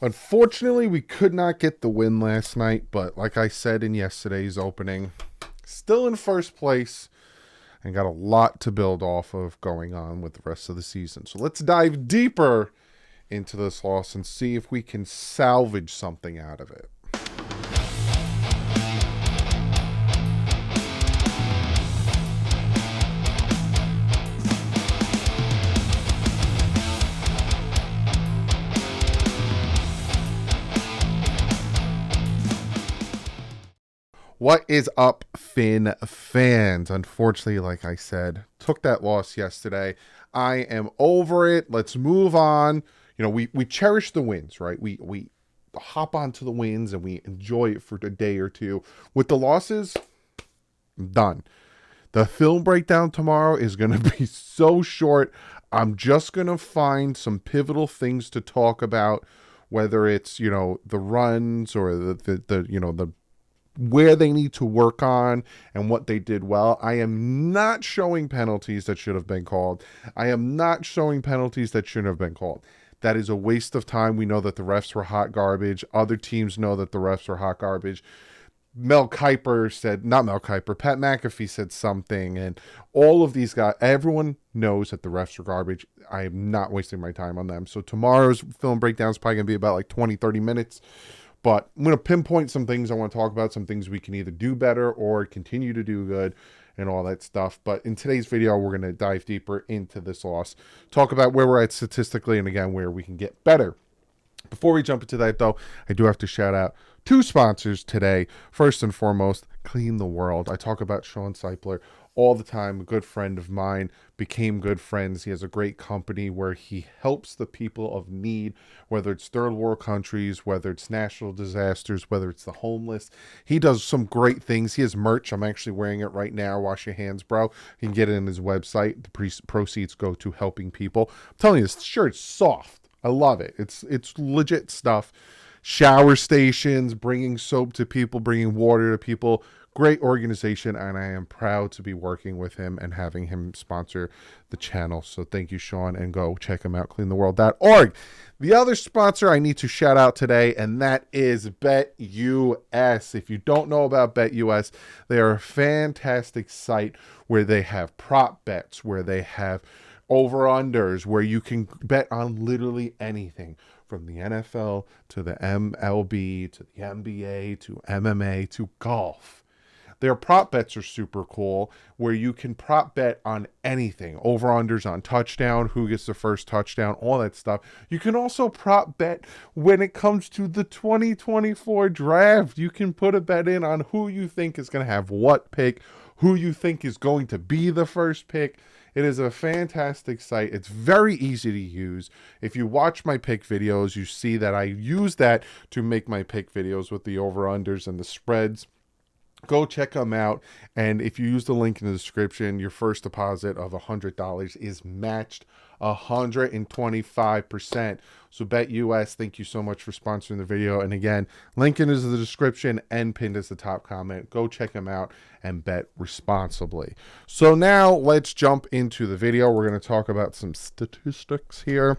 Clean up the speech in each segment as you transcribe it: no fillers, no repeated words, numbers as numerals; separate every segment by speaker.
Speaker 1: Unfortunately, we could not get the win last night, but like I said in yesterday's opening, still in first place and got a lot to build off of going on with the rest of the season. So let's dive deeper into this loss and see if we can salvage something out of it. What is up, Finn fans? Unfortunately, like I said, took that loss yesterday. I am over it. Let's move on. You know, we cherish the wins, right? We hop onto the wins and we enjoy it for a day or two. With the losses, I'm done. The film breakdown tomorrow is going to be so short. I'm just going to find some pivotal things to talk about, whether it's, you know, the runs or the where they need to work on and what they did well. I am not showing penalties that should have been called. I am not showing penalties that shouldn't have been called. That is a waste of time. We know that the refs were hot garbage. Other teams know that the refs were hot garbage. Pat McAfee said something, and all of these guys, everyone knows that the refs are garbage. I am not wasting my time on them. So tomorrow's film breakdown is probably going to be about like 20, 30 minutes. But I'm going to pinpoint some things I want to talk about, some things we can either do better or continue to do good and all that stuff. But in today's video, we're going to dive deeper into this loss, talk about where we're at statistically, and again, where we can get better. Before we jump into that, though, I do have to shout out two sponsors today. First and foremost, Clean the World. I talk about Sean Seipler all the time. A good friend of mine, became good friends. He has a great company where he helps the people of need, whether it's third world countries, whether it's national disasters, whether it's the homeless. He does some great things. He has merch. I'm actually wearing it right now. Wash your hands, bro. You can get it in his website. The proceeds go to helping people. I'm telling you, this shirt's soft. I love it. It's legit stuff. Shower stations, bringing soap to people, bringing water to people. Great organization, and I am proud to be working with him and having him sponsor the channel. So thank you, Sean, and go check him out, cleantheworld.org. The other sponsor I need to shout out today, and that is BetUS. If you don't know about BetUS, they are a fantastic site where they have prop bets, where they have over-unders, where you can bet on literally anything from the NFL to the MLB to the NBA to MMA to golf. Their prop bets are super cool, where you can prop bet on anything. Over-unders on touchdown, who gets the first touchdown, all that stuff. You can also prop bet when it comes to the 2024 draft. You can put a bet in on who you think is going to have what pick, who you think is going to be the first pick. It is a fantastic site. It's very easy to use. If you watch my pick videos, you see that I use that to make my pick videos with the over-unders and the spreads. Go check them out, and if you use the link in the description, your first deposit of $100 is matched 125%. So BetUS, thank you so much for sponsoring the video. And again, link in is the description and pinned as the top comment. Go check them out and bet responsibly. So now let's jump into the video. We're going to talk about some statistics here.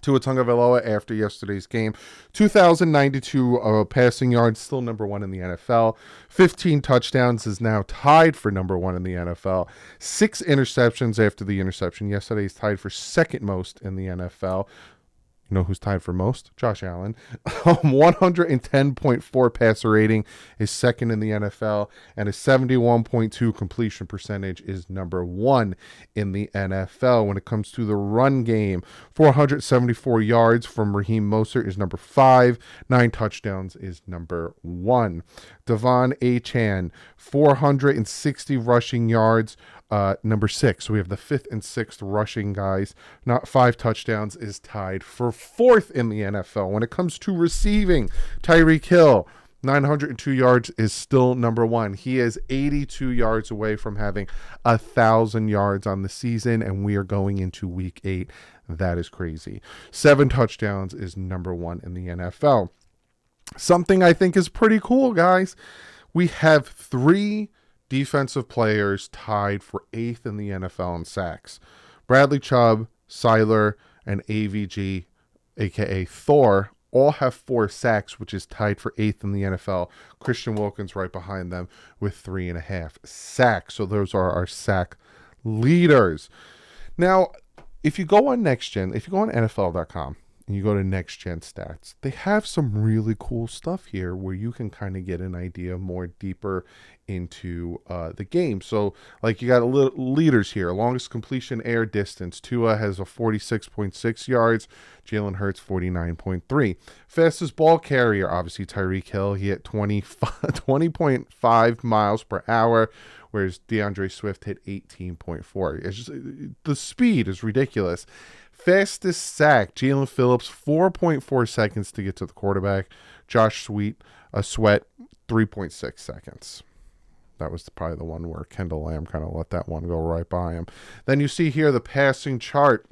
Speaker 1: Tua Tagovailoa after yesterday's game, 2,092 passing yards, still number one in the NFL. 15 touchdowns, is now tied for number one in the NFL. 6 interceptions after the interception yesterday. He's tied for second most in the NFL. You know who's tied for most? Josh Allen. 110.4 passer rating is second in the NFL, and a 71.2 completion percentage is number one in the NFL. When it comes to the run game, 474 yards from Raheem Mostert is number 5. 9 touchdowns is number 1. Devon Achane, 460 rushing yards, number 6. So we have the 5th and 6th rushing guys. Not 5 touchdowns, is tied for 4th in the NFL. When it comes to receiving, Tyreek Hill, 902 yards, is still number 1. He is 82 yards away from having 1,000 yards on the season, and we are going into week 8. That is crazy. 7 touchdowns is number 1 in the NFL. Something I think is pretty cool, guys. We have 3 defensive players tied for 8th in the NFL in sacks. Bradley Chubb, Seiler, and AVG, aka Thor, all have 4 sacks, which is tied for 8th in the NFL. Christian Wilkins right behind them with 3.5 sacks. So those are our sack leaders. Now, if you go on NextGen, if you go on NFL.com and you go to NextGen Stats, they have some really cool stuff here where you can kind of get an idea more deeper into the game. So, like, you got leaders here. Longest completion air distance. Tua has a 46.6 yards. Jalen Hurts, 49.3. Fastest ball carrier, obviously Tyreek Hill. He hit 20.5 miles per hour, whereas DeAndre Swift hit 18.4. It's just, the speed is ridiculous. Fastest sack, Jalen Phillips, 4.4 seconds to get to the quarterback. Josh Sweat, 3.6 seconds. That was probably the one where Kendall Lamb kind of let that one go right by him. Then you see here the passing chart.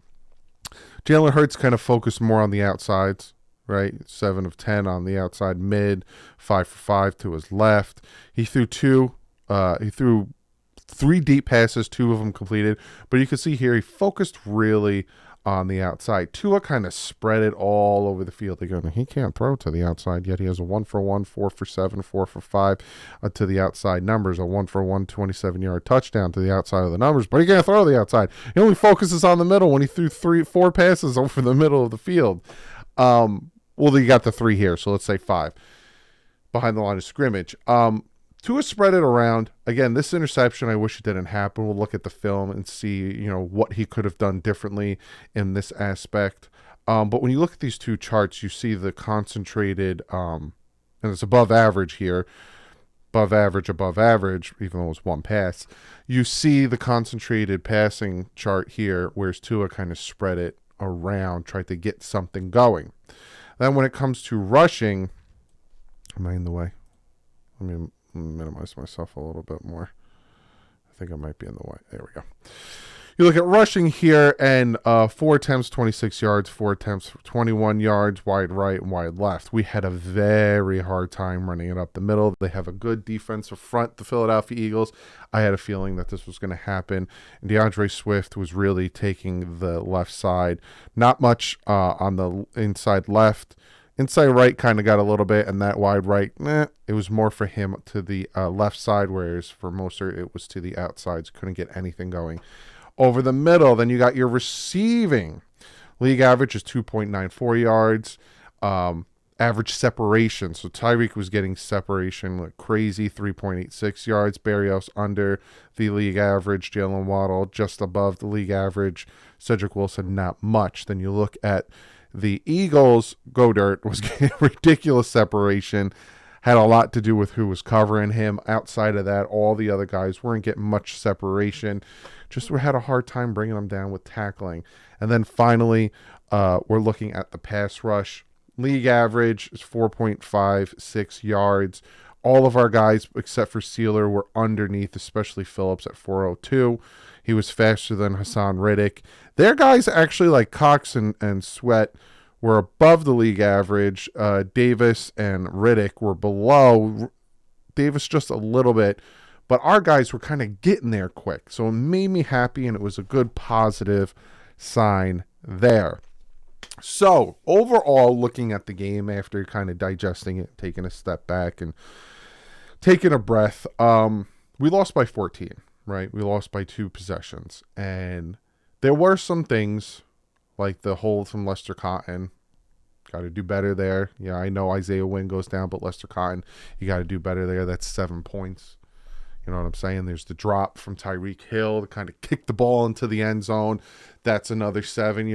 Speaker 1: Jalen Hurts kind of focused more on the outsides, right? 7 of 10 on the outside mid, 5 for 5 to his left. He threw 3 deep passes, 2 of them completed. But you can see here he focused really on the outside. Tua kind of spread it all over the field. They go, he can't throw to the outside, yet he has a 1 for 1, 4 for 7, 4 for 5 to the outside numbers, a 1 for 1, 27-yard touchdown to the outside of the numbers, but he can't throw to the outside. He only focuses on the middle when he threw 4 passes over the middle of the field. Well, you got the 3 here, so let's say 5 behind the line of scrimmage. Tua spread it around. Again, this interception, I wish it didn't happen. We'll look at the film and see, what he could have done differently in this aspect. But when you look at these 2 charts, you see the concentrated, and it's above average here, above average, even though it was 1 pass. You see the concentrated passing chart here, whereas Tua kind of spread it around, tried to get something going. Then when it comes to rushing, am I in the way? Let me minimize myself a little bit more. I think I might be in the way. There we go. You look at rushing here, and 4 attempts, 26 yards, 4 attempts, 21 yards, wide right and wide left. We had a very hard time running it up the middle. They have a good defensive front, the Philadelphia Eagles. I had a feeling that this was going to happen. And DeAndre Swift was really taking the left side. Not much on the inside left. Inside right kind of got a little bit, and that wide right, it was more for him to the left side, whereas for Mostert, it was to the outsides. Couldn't get anything going. Over the middle, then you got your receiving. League average is 2.94 yards. Average separation. So Tyreek was getting separation like crazy, 3.86 yards. Berrios under the league average. Jalen Waddle just above the league average. Cedric Wilson, not much. Then you look at the Eagles. Goddard was getting ridiculous separation. Had a lot to do with who was covering him. Outside of that, all the other guys weren't getting much separation. Just we had a hard time bringing them down with tackling. And then finally, we're looking at the pass rush. League average is 4.56 yards. All of our guys, except for Sealer, were underneath, especially Phillips at 402. He was faster than Hassan Riddick. Their guys, actually, like Cox and Sweat, were above the league average. Davis and Riddick were below. Davis just a little bit. But our guys were kind of getting there quick. So it made me happy, and it was a good positive sign there. So overall, looking at the game after kind of digesting it, taking a step back and taking a breath, we lost by 14, right? We lost by 2 possessions. And there were some things like the hold from Lester Cotton. Got to do better there. Yeah, I know Isaiah Wynn goes down, but Lester Cotton, you got to do better there. That's 7 points. You know what I'm saying? There's the drop from Tyreek Hill to kind of kick the ball into the end zone. That's another 7.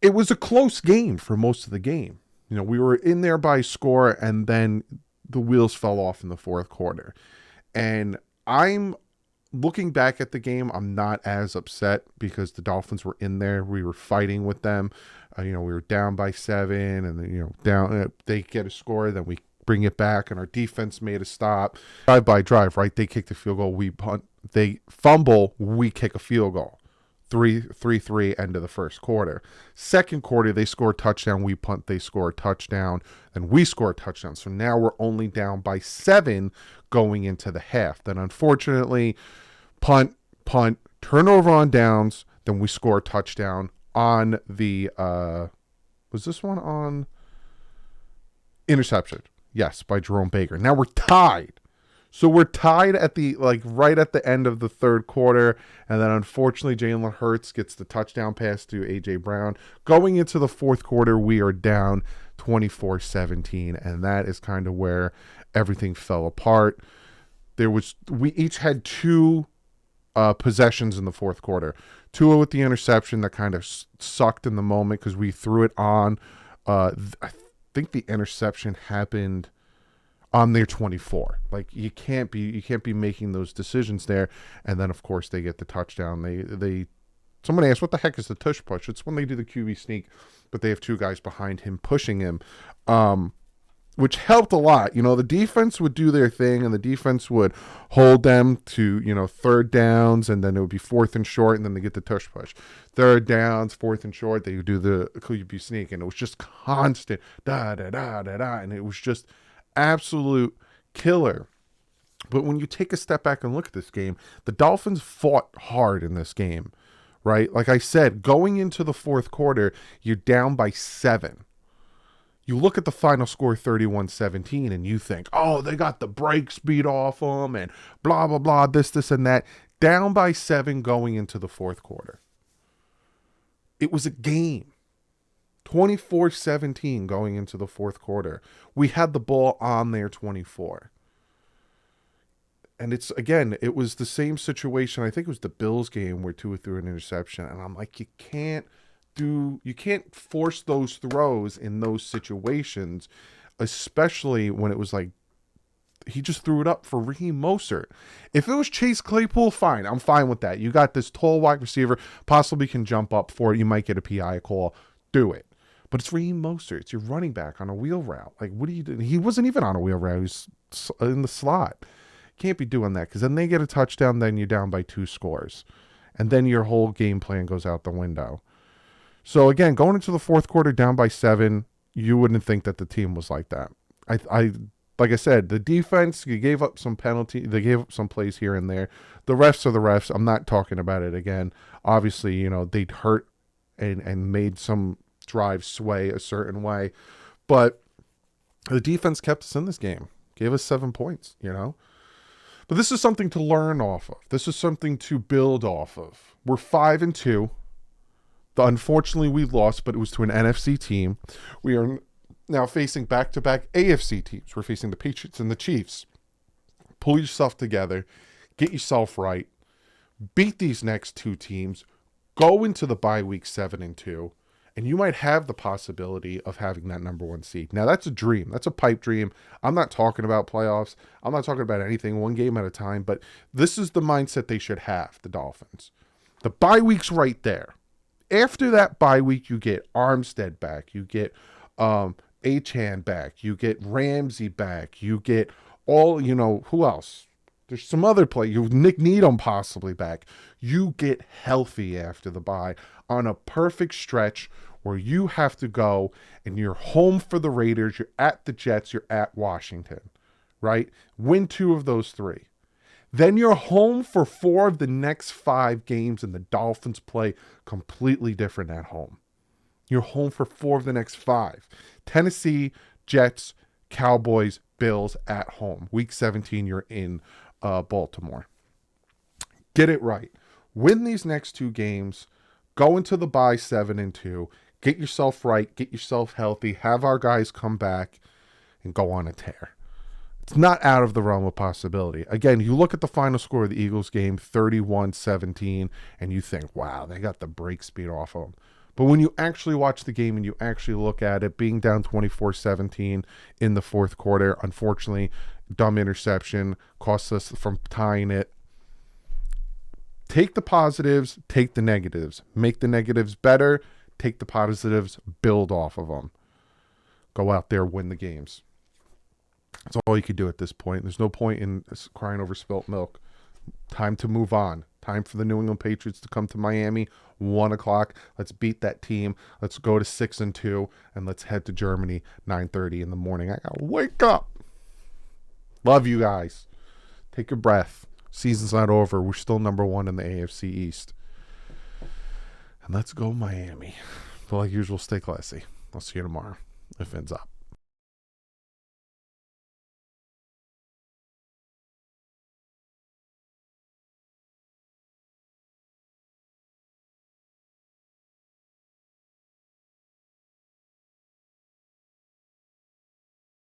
Speaker 1: It was a close game for most of the game. We were in there by score, and then the wheels fell off in the 4th quarter. And I'm looking back at the game, I'm not as upset because the Dolphins were in there. We were fighting with them. We were down by 7, and then, down. They get a score, then we bring it back, and our defense made a stop. Drive by drive, right? They kick the field goal, we punt. They fumble, we kick a field goal. 3-3 end of the 1st quarter. 2nd quarter, they score a touchdown, we punt, they score a touchdown, and we score a touchdown. So now we're only down by 7 going into the half. Then unfortunately, punt, turnover on downs, then we score a touchdown on the Was this one on interception? Yes, by Jerome Baker. Now we're tied. So we're tied at the right at the end of the third quarter, and then unfortunately Jalen Hurts gets the touchdown pass to AJ Brown. Going into the fourth quarter, we are down 24-17, and that is kind of where everything fell apart. We each had two possessions in the fourth quarter. Tua with the interception that kind of sucked in the moment because we threw it on. I think the interception happened on their 24. Like you can't be making those decisions there. And then of course they get the touchdown. Someone asked, what the heck is the tush push? It's when they do the QB sneak, but they have two guys behind him pushing him, which helped a lot. The defense would do their thing, and the defense would hold them to, third downs, and then it would be fourth and short, and then they get the tush push. Third downs, fourth and short, they would do the QB sneak, and it was just constant, da-da-da-da-da, and it was just absolute killer. But when you take a step back and look at this game, the Dolphins fought hard in this game, right? Like I said, going into the fourth quarter, you're down by 7. You look at the final score, 31-17, and you think, oh, they got the brakes beat off them and blah, blah, blah, this, and that. Down by 7 going into the fourth quarter. It was a game. 24-17 going into the fourth quarter. We had the ball on their 24. And it was the same situation. I think it was the Bills game where Tua threw an interception. And I'm like, you can't force those throws in those situations, especially when it was like, he just threw it up for Raheem Mostert. If it was Chase Claypool, fine. I'm fine with that. You got this tall wide receiver, possibly can jump up for it. You might get a PI call. Do it. But it's Raheem Mostert. It's your running back on a wheel route. Like, what are you doing? He wasn't even on a wheel route. He was in the slot. Can't be doing that because then they get a touchdown, then you're down by 2 scores. And then your whole game plan goes out the window. So, again, going into the fourth quarter down by 7, you wouldn't think that the team was like that. Like I said, the defense, you gave up some penalty. They gave up some plays here and there. The refs are the refs. I'm not talking about it again. Obviously, they'd hurt and made some drives sway a certain way. But the defense kept us in this game. Gave us 7 points, But this is something to learn off of. This is something to build off of. We're 5-2. Unfortunately, we lost, but it was to an NFC team. We are now facing back-to-back AFC teams. We're facing the Patriots and the Chiefs. Pull yourself together. Get yourself right. Beat these next 2 teams. Go into the bye week 7-2. And you might have the possibility of having that number 1 seed. Now, that's a dream. That's a pipe dream. I'm not talking about playoffs. I'm not talking about anything, one game at a time. But this is the mindset they should have, the Dolphins. The bye week's right there. After that bye week, you get Armstead back. You get Achane back. You get Ramsey back. You get who else? There's some other play. Nick Needham possibly back. You get healthy after the bye on a perfect stretch where you have to go and you're home for the Raiders. You're at the Jets. You're at Washington, right? Win 2 of those 3. Then you're home for 4 of the next 5 games, and the Dolphins play completely different at home. You're home for 4 of the next 5. Tennessee, Jets, Cowboys, Bills at home. Week 17, you're in Baltimore. Get it right. Win these next 2 games. Go into the bye 7-2. Get yourself right. Get yourself healthy. Have our guys come back and go on a tear. It's not out of the realm of possibility. Again, you look at the final score of the Eagles game, 31-17, and you think, wow, they got the brakes beat off of them. But when you actually watch the game and you actually look at it, being down 24-17 in the fourth quarter, unfortunately, dumb interception cost us from tying it. Take the positives, take the negatives. Make the negatives better, take the positives, build off of them. Go out there, win the games. That's all you can do at this point. There's no point in crying over spilt milk. Time to move on. Time for the New England Patriots to come to Miami. 1 o'clock. Let's beat that team. Let's go to 6-2, and let's head to Germany 9:30 in the morning. I gotta wake up. Love you guys. Take a breath. Season's not over. We're still number 1 in the AFC East. And let's go Miami. But like usual, stay classy. I'll see you tomorrow if it ends up.